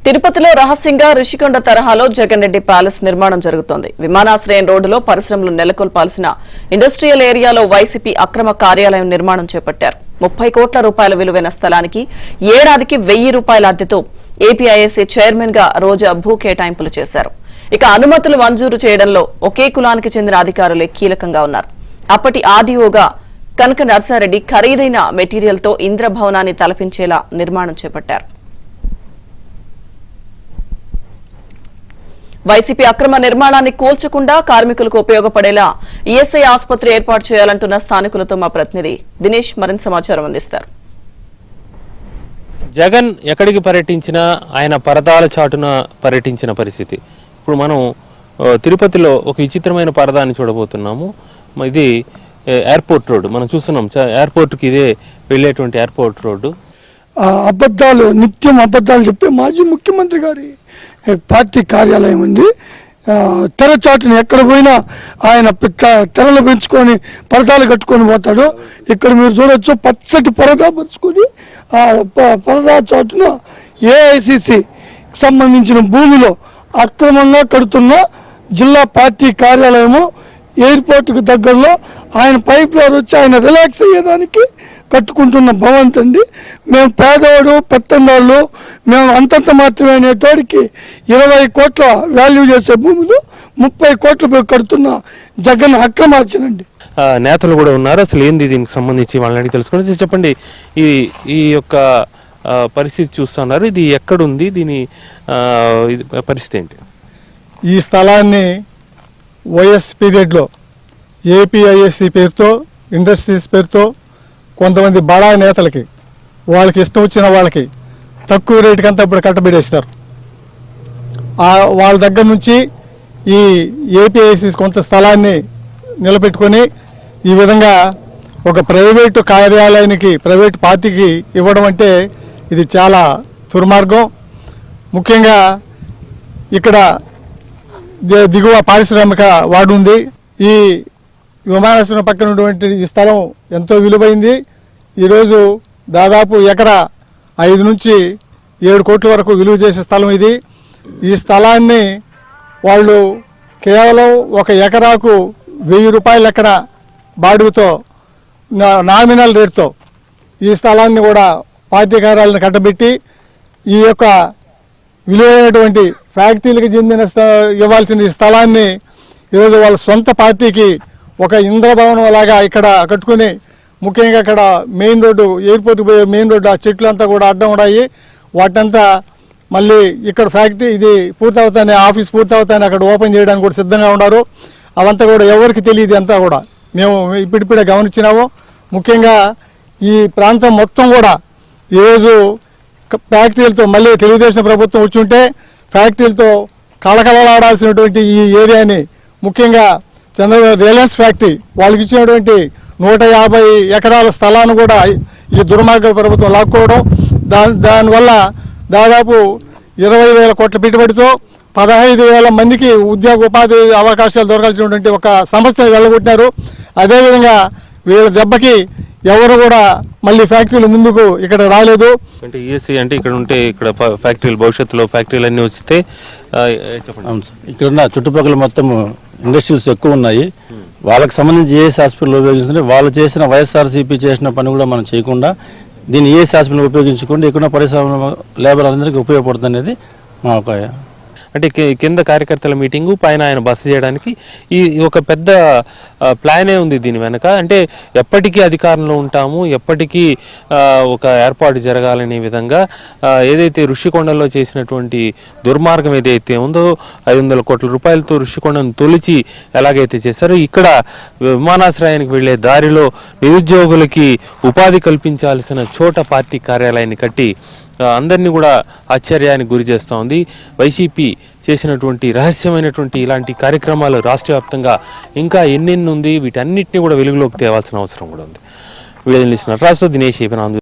తిరుపతిలో రహస్యంగా రిషికొండ తరహాలో జగన్ రెడ్డి ప్యాలెస్ నిర్మాణం జరుగుతోంది. విమానాశ్రయం రోడ్డులో పరిశ్రమలు నెలకొల్పాల్సిన ఇండస్ట్రియల్ ఏరియాలో వైసీపీ అక్రమ కార్యాలయం నిర్మాణం చేపట్టారు. 30 కోట్ల రూపాయల విలువైన స్థలానికి ఏడాదికి 1000 రూపాయల అద్దెతో ఏపీఐఎస్సీ చైర్మన్ గా రోజా భూ కేటాయింపులు చేశారు. ఇక అనుమతులు మంజూరు చేయడంలో ఒకే కులానికి చెందిన అధికారులే కీలకంగా ఉన్నారు. అప్పటి ఆర్డీఓగా కనక నర్సారెడ్డి ఖరీదైన మెటీరియల్తో ఇంద్రభవనాన్ని తలపించేలా నిర్మాణం చేపట్టారు. వైసీపీ అక్రమ నిర్మాణాన్ని కూల్చకుండా కార్మికులకు ఉపయోగపడేలా ఈఎస్ఐ ఆసుపత్రి ఏర్పాటు చేయాలంటున్న స్థానికులతో మా ప్రతినిధి దినేష్ మరింత సమాచారం అందిస్తారు. జగన్ ఎక్కడికి పర్యటించినా ఆయన పరదాల చాటున పర్యటించిన పరిస్థితి. ఇప్పుడు మనం తిరుపతిలో ఒక విచిత్రమైన పరదాన్ని చూడబోతున్నాము. ఇది ఎయిర్పోర్ట్ రోడ్డు. మనం చూస్తున్నాం ఎయిర్పోర్ట్కి ఇదే వెళ్ళేటువంటి ఎయిర్పోర్ట్ రోడ్డు. అబద్ధాలు, నిత్యం అబద్ధాలు చెప్పే మాజీ ముఖ్యమంత్రి గారి పార్టీ కార్యాలయం ఉంది. తెరచాటుని ఎక్కడ పోయినా ఆయన తెరలు పెంచుకొని పరదాలు కట్టుకొని పోతాడు. ఇక్కడ మీరు చూడొచ్చు, పచ్చటి పరదా పరుచుకొని ఆ పరదా చాటున ఏఐసిసి సంబంధించిన భూమిలో అక్రమంగా కడుతున్న జిల్లా పార్టీ కార్యాలయము ఎయిర్పోర్ట్కు దగ్గరలో ఆయన పైప్ లైన్ వచ్చి ఆయన రిలాక్స్ అయ్యేదానికి కట్టుకుంటున్న భవంతి అండి. మేము పేదవాడు, పెత్తందాళ్ళు, మేము అంతంత మాత్రమే అనేటోడికి 20 కోట్ల వాల్యూ చేసే భూములు 30 కోట్ల కడుతున్న జగన్ అక్రమార్చనండి. నేతలు కూడా ఉన్నారు. అసలు ఏంది దీనికి సంబంధించి వాళ్ళని అడిగి తెలుసుకొని చెప్పండి. ఈ యొక్క పరిస్థితి చూస్తున్నారు, ఇది ఎక్కడుంది, దీని పరిస్థితి ఏంటి? ఈ స్థలాన్ని వైఎస్ పీరియడ్లో ఏపీఐఎస్సీ పేరుతో, ఇండస్ట్రీస్ పేరుతో కొంతమంది బడా నేతలకి, వాళ్ళకి ఇష్టం వచ్చిన వాళ్ళకి తక్కువ రేటుకంతా ఇప్పుడు కట్టబెట్టేసినారు. వాళ్ళ దగ్గర నుంచి ఈ ఏపీఐఎస్సీ కొంత స్థలాన్ని నిలబెట్టుకొని ఈ విధంగా ఒక ప్రైవేటు కార్యాలయానికి, ప్రైవేటు పార్టీకి ఇవ్వడం అంటే ఇది చాలా దుర్మార్గం. ముఖ్యంగా ఇక్కడ దిగువ పారిశ్రామిక వార్డు ఉంది. ఈ విమానాశ్రయం పక్కన ఉన్నటువంటి ఈ స్థలం ఎంతో విలువైంది. ఈరోజు దాదాపు ఎకరా 5 నుంచి 7 కోట్ల వరకు విలువ చేసే స్థలం ఇది. ఈ స్థలాన్ని వాళ్ళు కేవలం 1 ఎకరాకు 1000 రూపాయల లెక్కన బాడుగుతో, నామినల్ రేట్తో ఈ స్థలాన్ని కూడా పార్టీ కార్యాలయాన్ని కట్టబెట్టి ఈ యొక్క విలువైనటువంటి ఫ్యాక్టరీలకు చెందిన ఇవ్వాల్సిన ఈ స్థలాన్ని ఈరోజు వాళ్ళ సొంత పార్టీకి ఒక ఇంద్రభవనం లాగా ఇక్కడ కట్టుకుని, ముఖ్యంగా ఇక్కడ మెయిన్ రోడ్డు, ఎయిర్పోర్ట్కి పోయే మెయిన్ రోడ్డు, ఆ చెట్లు అంతా కూడా అడ్డం ఉన్నాయి. వాటంతా మళ్ళీ ఇక్కడ ఫ్యాక్టరీ ఇది పూర్తవుతానే, ఆఫీస్ పూర్తవుతానే అక్కడ ఓపెన్ చేయడానికి కూడా సిద్ధంగా ఉన్నారు. అవంతా కూడా ఎవరికి తెలియదు, అంతా కూడా మేము ఇప్పుడిప్పుడే గమనించినాము. ముఖ్యంగా ఈ ప్రాంతం మొత్తం కూడా ఈరోజు ఫ్యాక్టరీలతో, మళ్ళీ తెలుగుదేశం ప్రభుత్వం వచ్చి ఉంటే ఫ్యాక్టరీలతో కళకళలాడాల్సినటువంటి ఈ ఏరియాని, ముఖ్యంగా రిలయన్స్ ఫ్యాక్టరీ వాళ్ళకి ఇచ్చినటువంటి 150 ఎకరాల స్థలాన్ని కూడా ఈ దుర్మార్గ ప్రభుత్వం లాక్కోవడం, దానివల్ల దాదాపు 20,000 కోట్ల పెట్టుబడితో 15,000 మందికి ఉపాధి అవకాశాలు దొరకాల్సినటువంటి ఒక సంస్థను వెళ్ళగొట్టినారు. అదేవిధంగా వీళ్ళ దెబ్బకి ఎవరు కూడా మళ్ళీ ఫ్యాక్టరీలు ముందుకు ఇక్కడ రాలేదు. అంటే ఈఎస్ఐ అంటే ఇక్కడ ఉంటే ఇక్కడ ఫ్యాక్టరీలు, భవిష్యత్తులో ఫ్యాక్టరీలు అన్నీ వస్తే చెప్పండి. ఇక్కడ ఉన్న చుట్టుపక్కల మొత్తం ఇండస్ట్రీస్ ఎక్కువ ఉన్నాయి. వాళ్ళకి సంబంధించి ఏఎస్ హాస్పిటల్ ఉపయోగిస్తుంటే, వాళ్ళు చేసిన వైఎస్ఆర్సీపీ చేసిన పని కూడా మనం చేయకుండా దీన్ని ఏఎస్ హాస్పిటల్ ఉపయోగించుకుంటే ఇక్కడ పరిశ్రమ లేబర్ అందరికీ ఉపయోగపడుతుంది అనేది మా ఒక. అంటే కింద కార్యకర్తల మీటింగు, పైన ఆయన బస చేయడానికి ఈ ఒక పెద్ద ప్లానే ఉంది దీని వెనక. అంటే ఎప్పటికీ అధికారంలో ఉంటాము, ఎప్పటికీ ఒక ఏర్పాటు జరగాలనే విధంగా ఏదైతే ఋషికొండలో చేసినటువంటి దుర్మార్గం ఏదైతే ఉందో, 500 కోట్ల రూపాయలతో ఋషికొండను తొలిచి ఎలాగైతే చేశారో, ఇక్కడ విమానాశ్రయానికి వెళ్లే దారిలో నిరుద్యోగులకి ఉపాధి కల్పించాల్సిన చోట పార్టీ కార్యాలయాన్ని కట్టి అందరినీ కూడా ఆశ్చర్యానికి గురి చేస్తూ ఉంది. వైసీపీ చేసినటువంటి రహస్యమైనటువంటి ఇలాంటి కార్యక్రమాలు రాష్ట్ర వ్యాప్తంగా ఇంకా ఎన్నెన్ని ఉంది, వీటన్నిటిని కూడా వెలుగులోకి తేవాల్సిన అవసరం కూడా ఉంది. వీడియో దినేష్.